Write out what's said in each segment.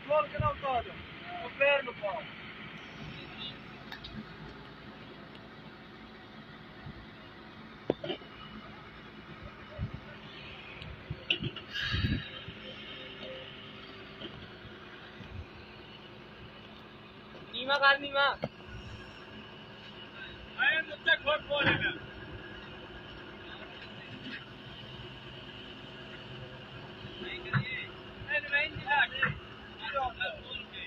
खोल के ना उतार पैर में पाओ। नीमा कर नीमा आए मुझसे खोल बोलेगा नहीं करिए नहीं दिला दे बोल के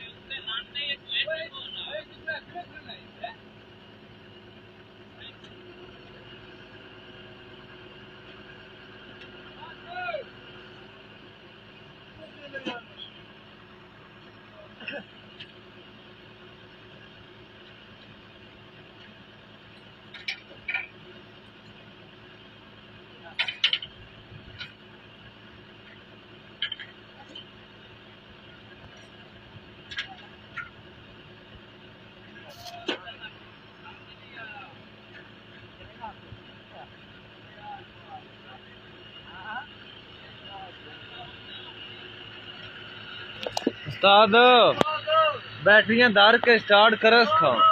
उससे लाने ये बोल रहा है कितना करना है उस्ताद बैटरियां दार के स्टार्ट करस खाओ।